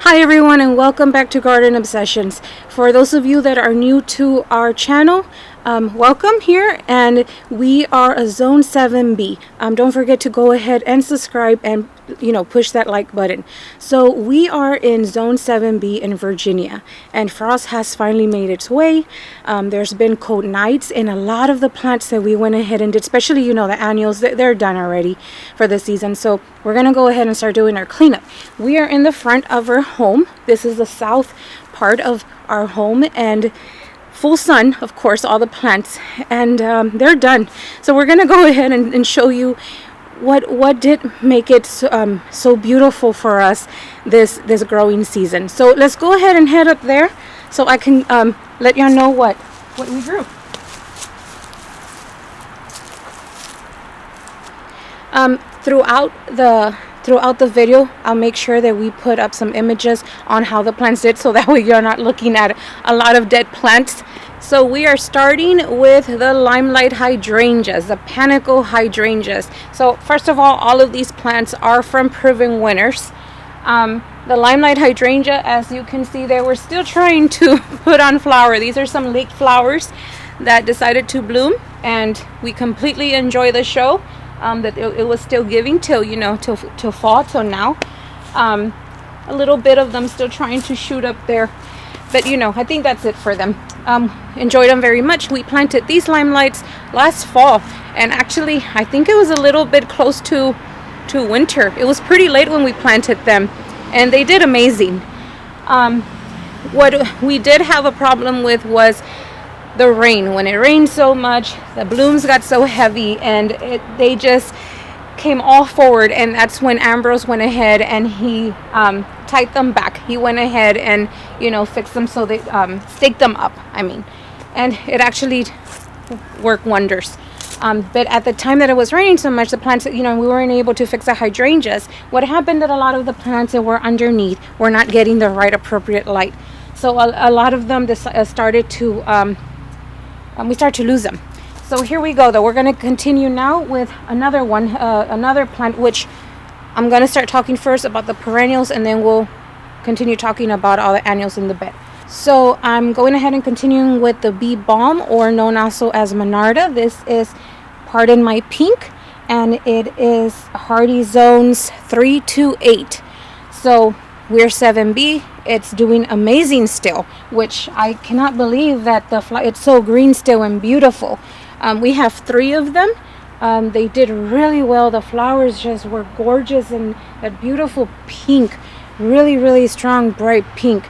Hi everyone, and welcome back to Garden Obsessions. For those of you that are new to our channel, welcome here, and we are a Zone 7B. Don't forget to go ahead and subscribe and push that like button. So we are in Zone 7B in Virginia, and frost has finally made its way. There's been cold nights, and a lot of the plants that we went ahead and did, especially the annuals, they're done already for the season. So we're gonna go ahead and start doing our cleanup. We are in the front of our home. This is the south part of our home, and full sun, of course, all the plants, and they're done. So we're gonna go ahead and show you what did make it so beautiful for us this growing season. So let's go ahead and head up there so I can let y'all know what we grew. Throughout the video, I'll make sure that we put up some images on how the plants did, so that way you're not looking at a lot of dead plants. So we are starting with the limelight hydrangeas, the panicle hydrangeas. So first of all of these plants are from Proven Winners. The limelight hydrangea, as you can see, they were still trying to put on flower. These are some late flowers that decided to bloom, and we completely enjoy the show. That it was still giving till fall, till now. A little bit of them still trying to shoot up there, but I think that's it for them. Enjoyed them very much. We planted these limelights last fall, and actually I think it was a little bit close to winter. It was pretty late when we planted them, and they did amazing. What we did have a problem with was the rain. When it rained so much, the blooms got so heavy, and they just came all forward, and that's when Ambrose went ahead and he tied them back. He went ahead and fixed them so they staked them up, and it actually worked wonders. But at the time that it was raining so much, the plants, we weren't able to fix the hydrangeas. What happened that a lot of the plants that were underneath were not getting the right appropriate light, so a lot of them started to we start to lose them. So here we go, though. We're going to continue now with another one, another plant, which I'm going to start talking first about the perennials, and then we'll continue talking about all the annuals in the bed. So I'm going ahead and continuing with the bee balm, or known also as Monarda. This is Pardon My Pink, and it is hardy zones 3 to 8. So we're 7B. It's doing amazing still, which I cannot believe that it's so green still and beautiful. We have 3 of them. They did really well. The flowers just were gorgeous, and that beautiful pink, really strong bright pink,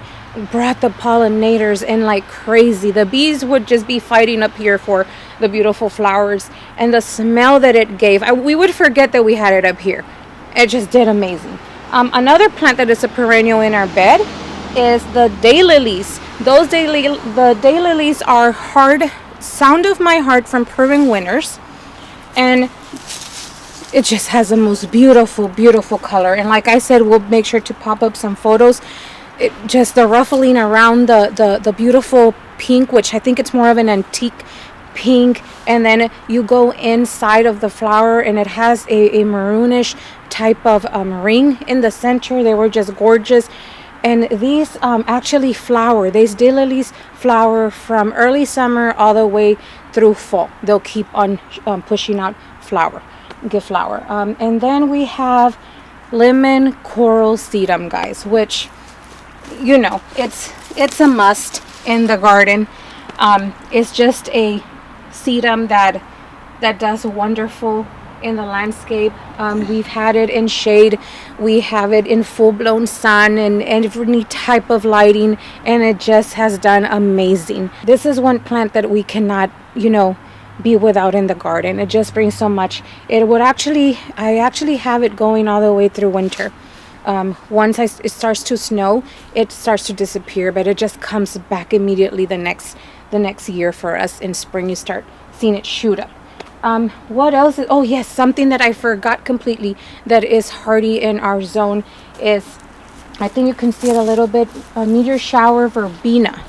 brought the pollinators in like crazy. The bees would just be fighting up here for the beautiful flowers, and the smell that it gave, we would forget that we had it up here. It just did amazing. Another plant that is a perennial in our bed is the daylilies. The daylilies are Hard Sound of My Heart from Proven Winners, and it just has the most beautiful color. And like I said, we'll make sure to pop up some photos. It just, the ruffling around the beautiful pink, which I think it's more of an antique pink, and then you go inside of the flower, and it has a maroonish type of ring in the center. They were just gorgeous. And these actually flower. These daylilies flower from early summer all the way through fall. They'll keep on pushing out flower. And then we have lemon coral sedum, guys, which it's a must in the garden. It's just a sedum that does wonderful in the landscape. We've had it in shade, we have it in full-blown sun, and any type of lighting, and it just has done amazing. This is one plant that we cannot be without in the garden. It just brings so much. I actually have it going all the way through winter. Once it starts to snow, it starts to disappear, but it just comes back immediately the next year for us. In spring, you start seeing it shoot up. What else? Oh yes, something that I forgot completely that is hardy in our zone is, I think you can see it a little bit, meteor shower verbena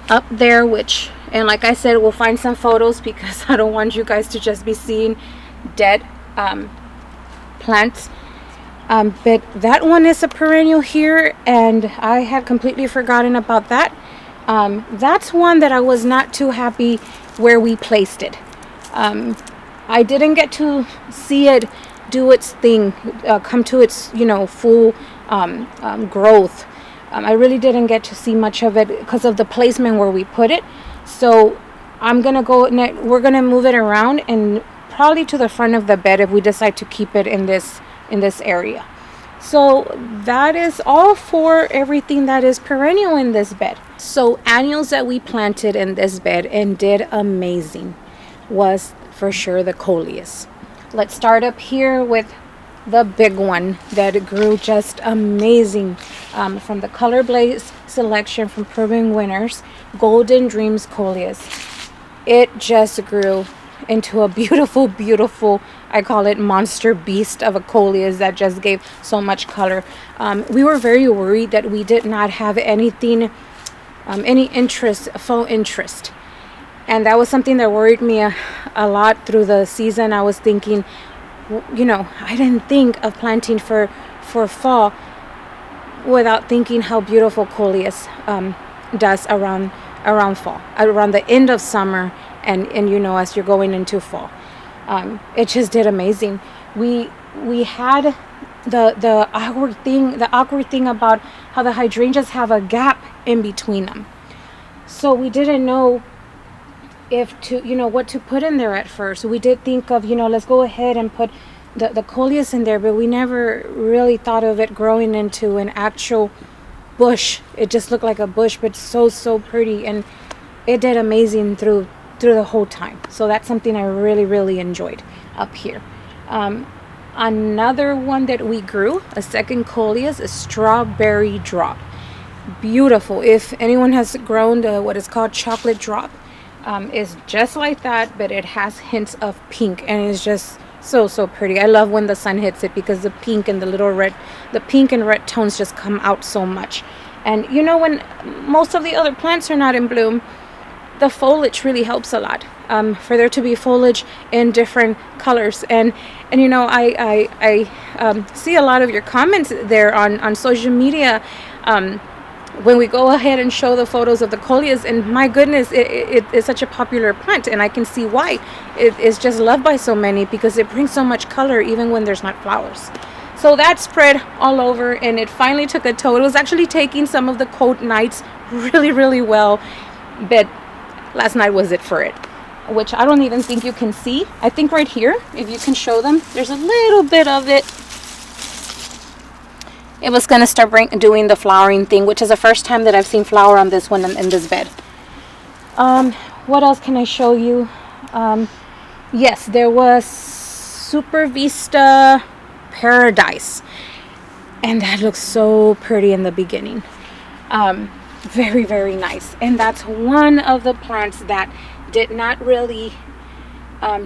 up there, which, and like I said, we'll find some photos because I don't want you guys to just be seeing dead plants. But that one is a perennial here, and I had completely forgotten about that. That's one that I was not too happy where we placed it. I didn't get to see it do its thing, come to its, full growth. I really didn't get to see much of it because of the placement where we put it. So we're gonna move it around and probably to the front of the bed if we decide to keep it in this area. So that is all for everything that is perennial in this bed. So annuals that we planted in this bed and did amazing was for sure the coleus. Let's start up here with the big one that grew just amazing, from the Color Blaze selection from Proven Winners, Golden Dreams coleus. It just grew into a beautiful, beautiful, I call it monster beast of a coleus that just gave so much color. We were very worried that we did not have anything, any interest, faux interest. And that was something that worried me a lot through the season. I was thinking, I didn't think of planting for fall without thinking how beautiful coleus does around fall, around the end of summer, and as you're going into fall. It just did amazing. We had the awkward thing about how the hydrangeas have a gap in between them. So we didn't know what to put in there at first. So we did think of, let's go ahead and put the coleus in there, but we never really thought of it growing into an actual bush. It just looked like a bush, but so pretty, and it did amazing through the whole time. So that's something I really, really enjoyed up here. Another one that we grew, a second coleus, is Strawberry Drop. Beautiful. If anyone has grown what is called chocolate drop, it's just like that, but it has hints of pink, and it's just so pretty. I love when the sun hits it because the pink and the pink and red tones just come out so much. And when most of the other plants are not in bloom, the foliage really helps a lot, for there to be foliage in different colors. And I see a lot of your comments there on social media, when we go ahead and show the photos of the coleus, and my goodness, it is such a popular plant, and I can see why. It is just loved by so many because it brings so much color even when there's not flowers. So that spread all over, and it finally took a toe. It was actually taking some of the cold nights really, really well, but last night was it for it, which I don't even think you can see. I think right here, if you can show them, there's a little bit of it. It was going to start doing the flowering thing, which is the first time that I've seen flower on this one in this bed. What else can I show you? Yes, there was Super Vista Paradise, and that looks so pretty in the beginning. Very, very nice. And that's one of the plants that did not really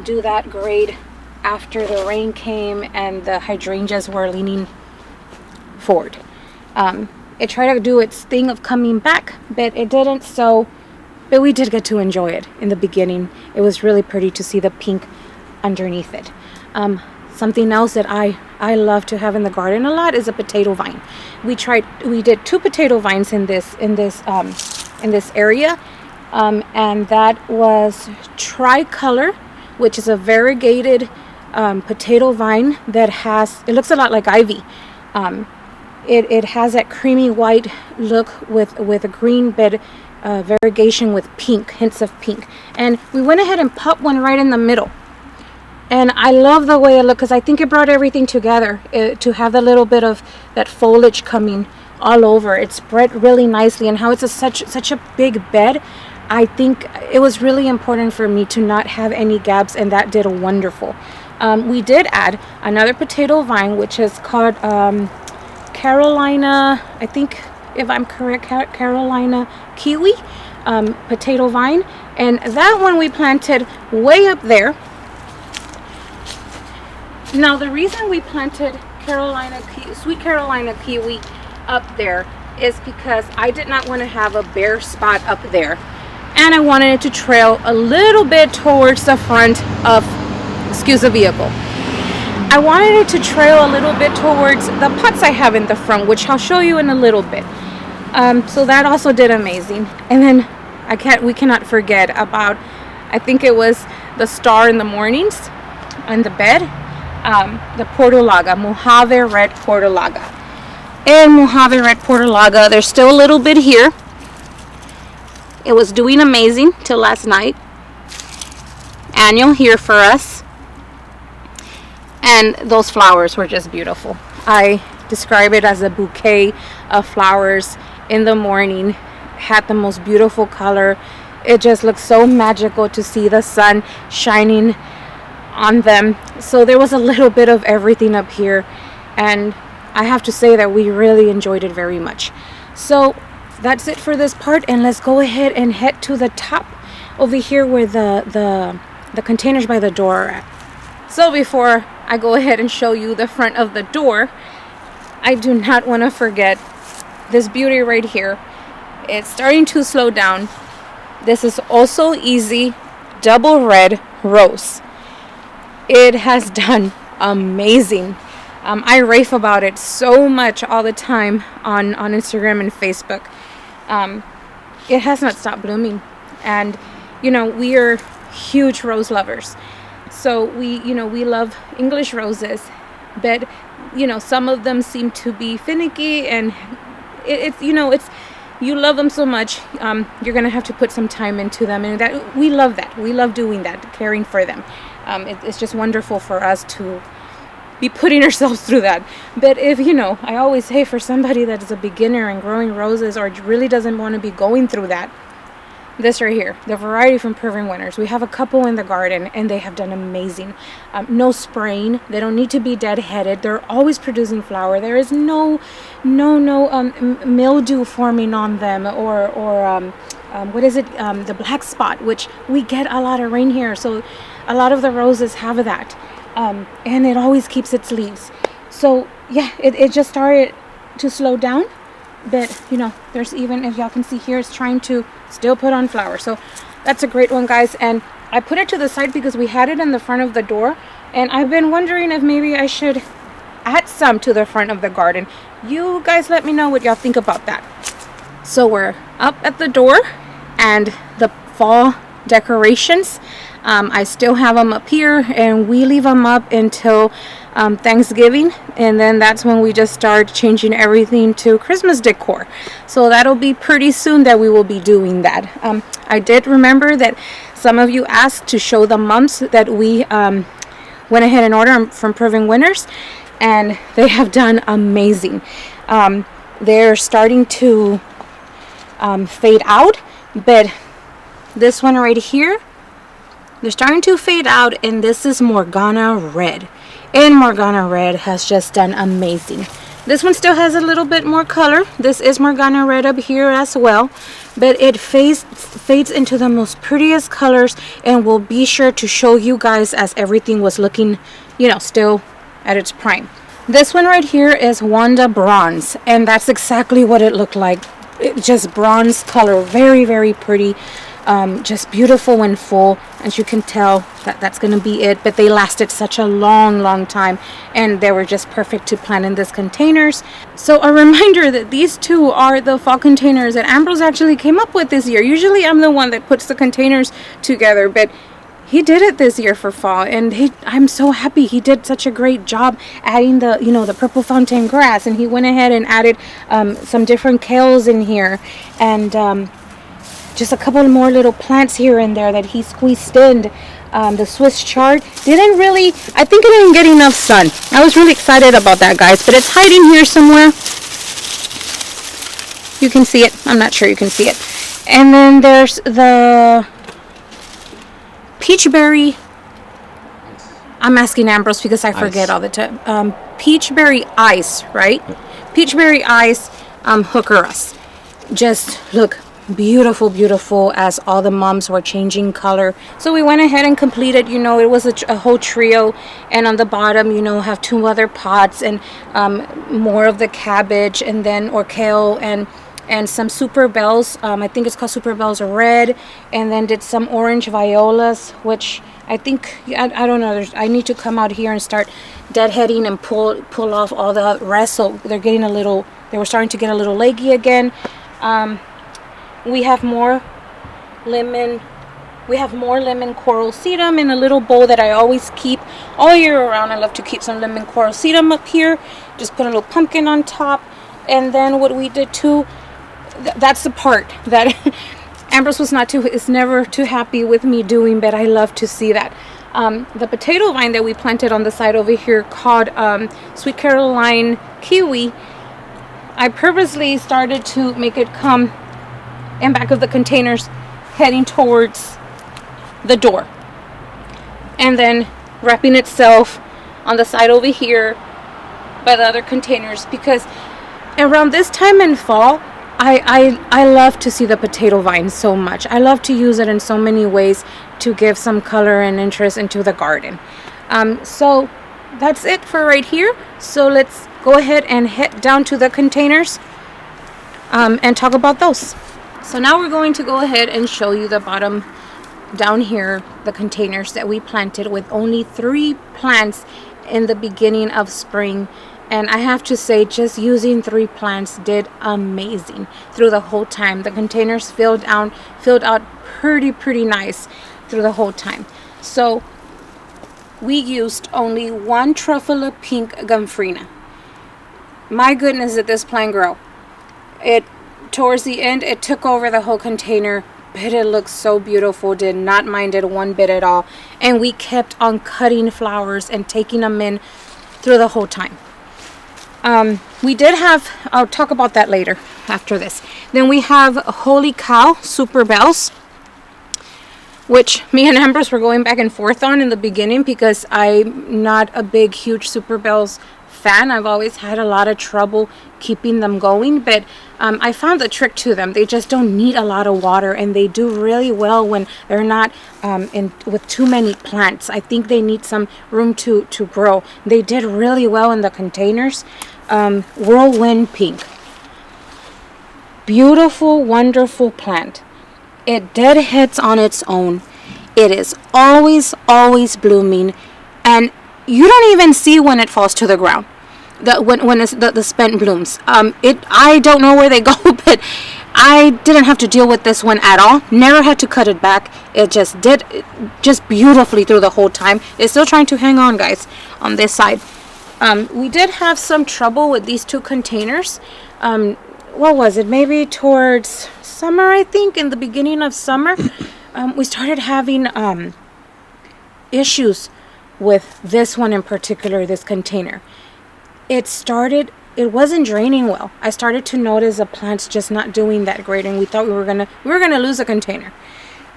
do that great after the rain came and the hydrangeas were leaning forward. It tried to do its thing of coming back, but it didn't. But we did get to enjoy it in the beginning. It was really pretty to see the pink underneath it. Something else that I love to have in the garden a lot is a potato vine. We did 2 potato vines in this area, and that was tricolor, which is a variegated potato vine that it looks a lot like ivy. It has that creamy white look with a green bed variegation with pink, hints of pink. And we went ahead and popped one right in the middle. And I love the way it looked because I think it brought everything together to have a little bit of that foliage coming all over. It spread really nicely, and how it's such a big bed. I think it was really important for me to not have any gaps, and that did wonderful. We did add another potato vine, which is called Carolina, I think if I'm correct, Carolina Kiwi potato vine. And that one we planted way up there. Now the reason we planted Sweet Carolina Kiwi up there is because I did not want to have a bare spot up there, and I wanted it to trail a little bit towards the front of, excuse the vehicle, I wanted it to trail a little bit towards the pots I have in the front, which I'll show you in a little bit. So that also did amazing. And then we cannot forget about, I think it was the star in the mornings on the bed, the Portulaga, Mojave Red Portulaga. And Mojave Red Portulaga, there's still a little bit here. It was doing amazing till last night. Annual here for us. And those flowers were just beautiful. I describe it as a bouquet of flowers in the morning. Had the most beautiful color. It just looked so magical to see the sun shining on them. So there was a little bit of everything up here, and I have to say that we really enjoyed it very much. So that's it for this part, and let's go ahead and head to the top over here where the containers by the door are at. So before I go ahead and show you the front of the door, I do not want to forget this beauty right here. It's starting to slow down. This is also easy double red rose. It has done amazing. I rave about it so much all the time on Instagram and Facebook. It has not stopped blooming, and we are huge rose lovers. So we love English roses, but some of them seem to be finicky, and it's you love them so much, you're gonna have to put some time into them, and that we love that. We love doing that, caring for them. It's just wonderful for us to be putting ourselves through that. But if I always say, for somebody that is a beginner in growing roses or really doesn't want to be going through that, this right here, the variety from Perennial winners. We have a couple in the garden, and they have done amazing. No spraying. They don't need to be dead-headed. They're always producing flower. There is no mildew forming on them, or what is it? The black spot, which we get a lot of rain here, so a lot of the roses have that, and it always keeps its leaves. So yeah, it just started to slow down. But there's even, if y'all can see here, it's trying to still put on flowers. So that's a great one, guys. And I put it to the side because we had it in the front of the door, and I've been wondering if maybe I should add some to the front of the garden. You guys let me know what y'all think about that. So we're up at the door, and the fall decorations, I still have them up here, and we leave them up until Thanksgiving, and then that's when we just start changing everything to Christmas decor. So that'll be pretty soon that we will be doing that. I did remember that some of you asked to show the mums that we went ahead and ordered from Perennial winners, and they have done amazing. They're starting to fade out, but this one right here, they're starting to fade out, and this is Morgana Red. And Morgana Red has just done amazing. This one still has a little bit more color. This is Morgana Red up here as well, but it fades into the most prettiest colors, and we'll be sure to show you guys as everything was looking, still at its prime. This one right here is Wanda Bronze, and that's exactly what it looked like. It just bronze color, very, very pretty. Just beautiful and full. As you can tell, that's going to be it. But they lasted such a long time, and they were just perfect to plant in these containers. So a reminder that these two are the fall containers that Ambrose actually came up with this year. Usually I'm the one that puts the containers together, but he did it this year for fall, and I'm so happy. He did such a great job adding the purple fountain grass, and he went ahead and added some different kales in here, and just a couple more little plants here and there that he squeezed in. The Swiss chard I think it didn't get enough sun. I was really excited about that, guys, but it's hiding here somewhere. You can see it. I'm not sure you can see it. And then there's the peachberry. I'm asking Ambrose because I forget all the time. Peachberry ice, right? Peachberry ice hookeras. Just look beautiful as all the mums were changing color. So we went ahead and completed, it was a whole trio, and on the bottom have two other pots and more of the cabbage, and then or kale, and some super bells. I think it's called super bells red, and then did some orange violas, which I think, I don't know, I need to come out here and start deadheading and pull off all the rest. So they're getting they were starting to get a little leggy again. We have more lemon coral sedum in a little bowl that I always keep all year around. I love to keep some lemon coral sedum up here. Just put a little pumpkin on top. And then what we did too, that's the part that Ambrose is never too happy with me doing, but I love to see that. The potato vine that we planted on the side over here called Sweet Caroline Kiwi, I purposely started to make it come in back of the containers heading towards the door, and then wrapping itself on the side over here by the other containers, because around this time in fall I love to see the potato vine so much. I love to use it in so many ways to give some color and interest into the garden. So that's it for right here. So let's go ahead and head down to the containers and talk about those. So now we're going to go ahead and show you the bottom down here, the containers that we planted with only 3 plants in the beginning of spring. And I have to say, just using 3 plants did amazing through the whole time. The containers filled out pretty nice through the whole time. So we used only 1 Truffula Pink Gomphrena. My goodness, did this plant grow. Towards the end, it took over the whole container, but it looks so beautiful. Did not mind it one bit at all. And we kept on cutting flowers and taking them in through the whole time. We did have, I'll talk about that later after this. Then we have Holy Cow Super Bells, which me and Ambrose were going back and forth on in the beginning because I'm not a big, huge Super Bells fan. I've always had a lot of trouble keeping them going, but I found the trick to them. They just don't need a lot of water, and they do really well when they're not with too many plants. I think they need some room to grow. They did really well in the containers. Whirlwind Pink, beautiful, wonderful plant. It deadheads on its own. It is always blooming, and you don't even see when it falls to the ground. When it's the spent blooms. I don't know where they go, but I didn't have to deal with this one at all. Never had to cut it back. It just did just beautifully through the whole time. It's still trying to hang on, guys, on this side. We did have some trouble with these 2 containers. What was it? Maybe towards summer, I think. In the beginning of summer, we started having issues with this one in particular, this container. It wasn't draining well. I started to notice the plants just not doing that great, and we thought we were gonna lose a container.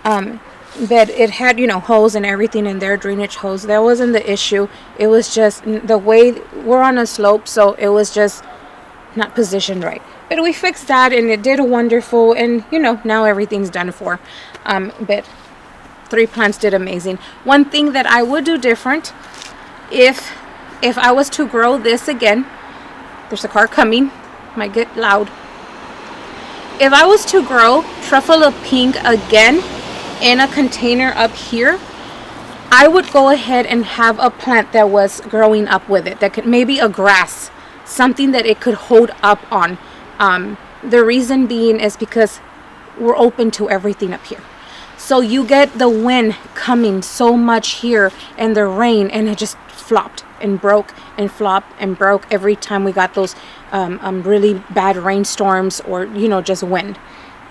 But it had, hose and everything in there, drainage hose. That wasn't the issue. It was just the way we're on a slope, so it was just not positioned right. But we fixed that, and it did wonderful, and now everything's done for. But 3 plants did amazing. One thing that I would do different, if I was to grow this again, there's a car coming, might get loud. If I was to grow Truffula Pink again in a container up here, I would go ahead and have a plant that was growing up with it, that could, maybe a grass, something that it could hold up on. The reason being is because we're open to everything up here. So you get the wind coming so much here and the rain, and it just flopped and broke and flopped and broke every time we got those really bad rainstorms or just wind.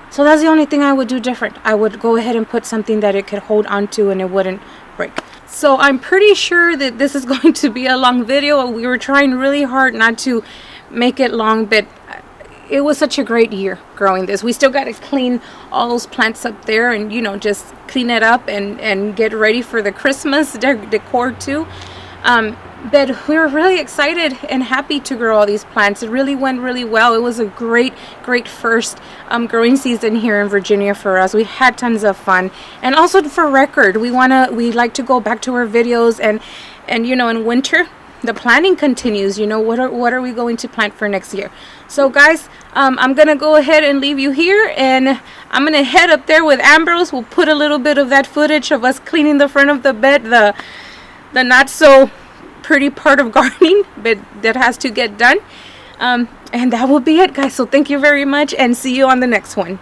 So that's the only thing I would do different. I would go ahead and put something that it could hold onto and it wouldn't break. So I'm pretty sure that this is going to be a long video. We were trying really hard not to make it long, but it was such a great year growing this. We still got to clean all those plants up there and just clean it up and get ready for the Christmas decor too. But we were really excited and happy to grow all these plants. It really went really well. It was a great first growing season here in Virginia for us. We had tons of fun. And also for record, we like to go back to our videos and in winter, the planning continues. You know, what are we going to plant for next year? So guys, I'm gonna go ahead and leave you here, and I'm gonna head up there with Ambrose. We'll put a little bit of that footage of us cleaning the front of the bed, the not so pretty part of gardening, but that has to get done. And that will be it, guys. So thank you very much, and see you on the next one.